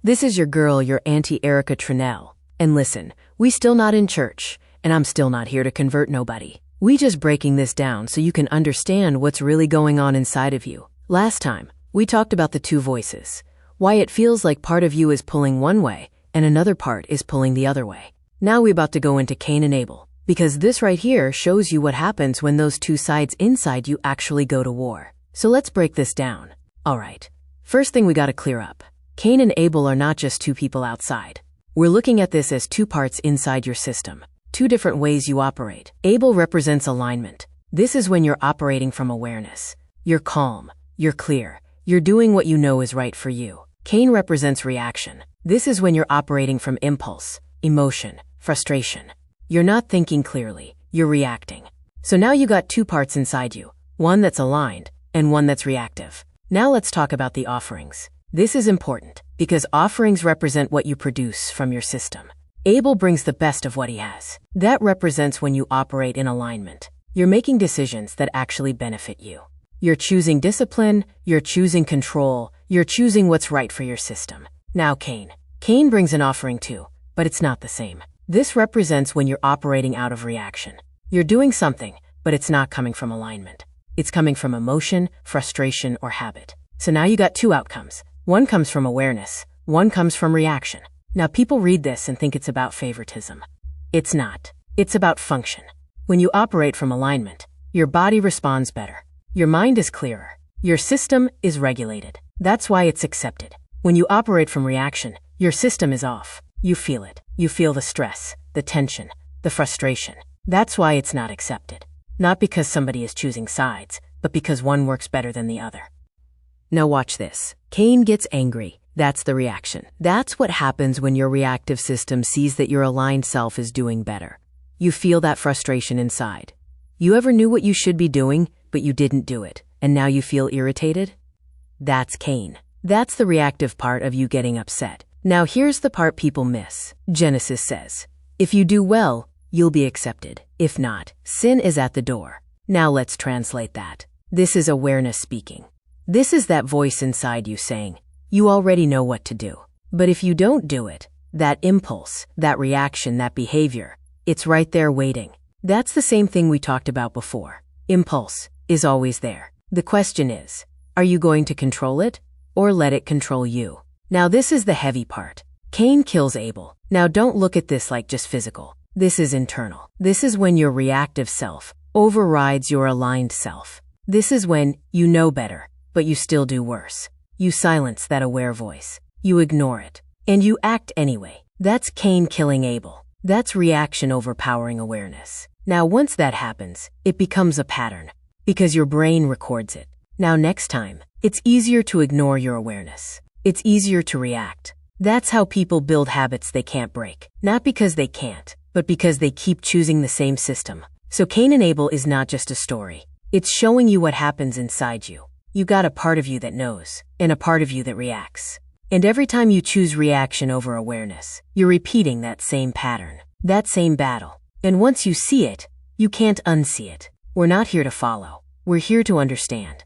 This is your girl, your Auntie Erica Trinell. And listen, we still not in church, and I'm still not here to convert nobody. We just breaking this down so you can understand what's really going on inside of you. Last time, we talked about the two voices, why it feels like part of you is pulling one way and another part is pulling the other way. Now we're about to go into Cain and Abel, because this right here shows you what happens when those two sides inside you actually go to war. So let's break this down. Alright, first thing we gotta clear up. Cain and Abel are not just two people outside. We're looking at this as two parts inside your system. Two different ways you operate. Abel represents alignment. This is when you're operating from awareness. You're calm, you're clear, you're doing what you know is right for you. Cain represents reaction. This is when you're operating from impulse, emotion, frustration. You're not thinking clearly, you're reacting. So now you got two parts inside you, one that's aligned and one that's reactive. Now let's talk about the offerings. This is important because offerings represent what you produce from your system. Abel brings the best of what he has. That represents when you operate in alignment. You're making decisions that actually benefit you. You're choosing discipline, you're choosing control, you're choosing what's right for your system. Now Cain. Cain brings an offering too, but it's not the same. This represents when you're operating out of reaction. You're doing something, but it's not coming from alignment. It's coming from emotion, frustration, or habit. So now you got two outcomes. One comes from awareness, one comes from reaction. Now people read this and think it's about favoritism. It's not. It's about function. When you operate from alignment, your body responds better. Your mind is clearer. Your system is regulated. That's why it's accepted. When you operate from reaction, your system is off. You feel it. You feel the stress, the tension, the frustration. That's why it's not accepted. Not because somebody is choosing sides, but because one works better than the other. Now watch this. Cain gets angry. That's the reaction. That's what happens when your reactive system sees that your aligned self is doing better. You feel that frustration inside. You ever knew what you should be doing, but you didn't do it, and now you feel irritated? That's Cain. That's the reactive part of you getting upset. Now here's the part people miss. Genesis says, if you do well, you'll be accepted. If not, sin is at the door. Now let's translate that. This is awareness speaking. This is that voice inside you saying, you already know what to do. But if you don't do it, that impulse, that reaction, that behavior, it's right there waiting. That's the same thing we talked about before. Impulse is always there. The question is, are you going to control it or let it control you? Now this is the heavy part. Cain kills Abel. Now don't look at this like just physical. This is internal. This is when your reactive self overrides your aligned self. This is when you know better, but you still do worse. You silence that aware voice. You ignore it. And you act anyway. That's Cain killing Abel. That's reaction overpowering awareness. Now once that happens, it becomes a pattern because your brain records it. Now next time, it's easier to ignore your awareness. It's easier to react. That's how people build habits they can't break. Not because they can't, but because they keep choosing the same system. So Cain and Abel is not just a story. It's showing you what happens inside you. You got a part of you that knows, and a part of you that reacts. And every time you choose reaction over awareness, you're repeating that same pattern, that same battle. And once you see it, you can't unsee it. We're not here to follow. We're here to understand.